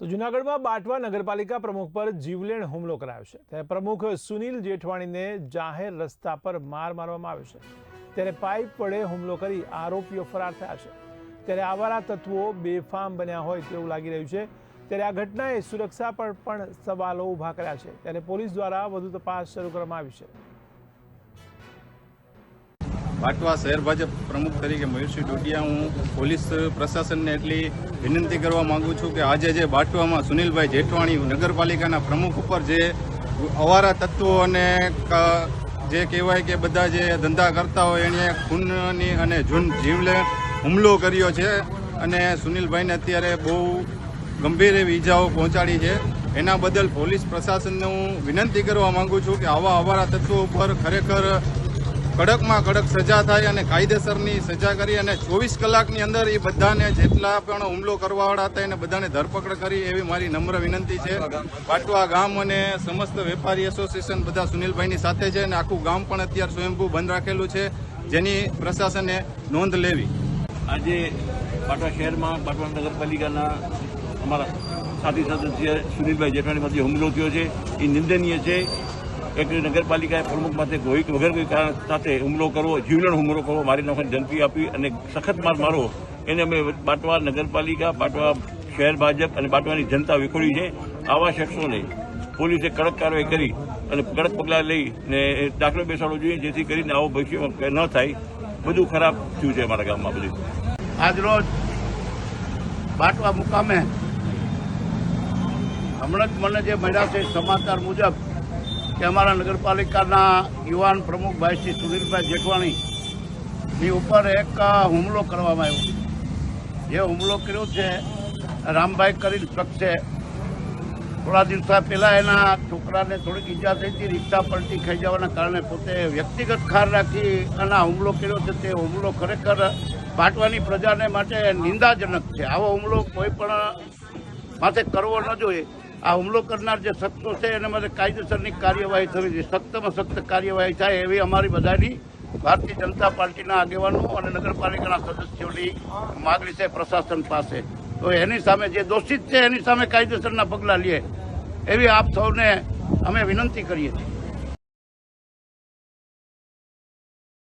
તો જૂનાગઢમાં બાટવા નગરપાલિકા પ્રમુખ પર જીવલેણ હુમલો કરાયો છે। ત્યારે પ્રમુખ સુનિલ જેઠવાણીને જાહેર રસ્તા પર માર મારવામાં આવ્યો છે। ત્યારે પાઇપ વડે હુમલો કરી આરોપીઓ ફરાર થયા છે। ત્યારે આવારા તત્વો બેફામ બન્યા હોય તેવું લાગી રહ્યું છે। ત્યારે આ ઘટનાએ સુરક્ષા પર પણ સવાલો ઊભા કર્યા છે। ત્યારે પોલીસ દ્વારા વધુ તપાસ શરૂ કરવામાં આવી છે। બાટવા શહેર ભાજપ પ્રમુખ તરીકે મયુરસિંહ ડોડિયા હું પોલીસ પ્રશાસનને એટલી વિનંતી કરવા માંગુ છું કે આજે જે બાટવામાં સુનિલભાઈ જેઠવાણી નગરપાલિકાના પ્રમુખ ઉપર જે અવારા તત્વો અને જે કહેવાય કે બધા જે ધંધા કરતા હોય એણે ખૂનની અને જીવલેણ હુમલો કર્યો છે અને સુનિલભાઈને અત્યારે બહુ ગંભીર એવી ઈજાઓ પહોંચાડી છે। એના બદલ પોલીસ પ્રશાસનને હું વિનંતી કરવા માંગુ છું કે આવા અવારા તત્વો ઉપર ખરેખર કડકમાં કડક સજા થાય અને કાયદેસરની સજા કરી અને 24 કલાકની અંદર એ બધાને જેટલા પણ હુમલો કરવાવાળા હતા એને બધાને ધરપકડ કરી એવી મારી નમ્ર વિનંતી છે। બાટવા ગામ અને સમસ્ત વેપારી એસોસિએશન બધા સુનિલભાઈની સાથે છે અને આખું ગામ પણ અત્યારે સ્વયંભૂ બંધ રાખેલું છે, જેની પ્રશાસને નોંધ લેવી। આજે બાટવા શહેરમાં બાટવા નગરપાલિકાના અમારા સાથી સદસ્ય સુનિલભાઈ જેઠવાણીમાંથી હુમલો થયો છે એ નિંદનીય છે। એક નગરપાલિકાએ પ્રમુખ માથે વગર કોઈ કારણ સાથે હુમલો કરવો, જીવલેણ હુમલો કરવો, મારી નાખવાની ધમકી આપી અને સખત માર મારો એને અમે બાટવા નગરપાલિકા, બાટવા શહેર ભાજપ અને બાટવાની જનતા વિખોડી છે। આવા શખ્સોને પોલીસે કડક કાર્યવાહી કરી અને કડક પગલાં લઈને દાખલો બેસાડવો જોઈએ, જેથી કરીને આવો ભવિષ્યમાં ન થાય। બધું ખરાબ થયું છે અમારા ગામમાં બધું। આજરોજ બાટવા મુકામે હમણાં જ મને જે મળ્યા છે સમાચાર મુજબ કે અમારા નગરપાલિકાના યુવાન પ્રમુખ ભાઈ શ્રી સુનિલભાઈ જેઠવાણીની ઉપર એક હુમલો કરવામાં આવ્યો। જે હુમલો કર્યો છે રામભાઈ કરીને શખ્સ છે। થોડા દિવસો પહેલાં એના છોકરાને થોડીક ઈજા થઈ હતી, રિક્ષા પલટી ખાઈ જવાના કારણે પોતે વ્યક્તિગત ખાર રાખી અને હુમલો કર્યો છે। તે હુમલો ખરેખર બાટવાની પ્રજાને માટે નિંદાજનક છે। આવો હુમલો કોઈ પણ માથે કરવો ન જોઈએ। આ હુમલો કરનાર જે શખ્સો છે એના માટે કાયદેસરની કાર્યવાહી થવી જોઈએ, સખ્તમાં સખ્ત કાર્યવાહી થાય એવી અમારી બધાની ભારતીય જનતા પાર્ટીના આગેવાનો અને નગરપાલિકાના સદસ્યોની માગણી છે પ્રશાસન પાસે। તો એની સામે જે દોષિત છે એની સામે કાયદેસરના પગલાં લે એવી આપ સૌને અમે વિનંતી કરીએ છીએ।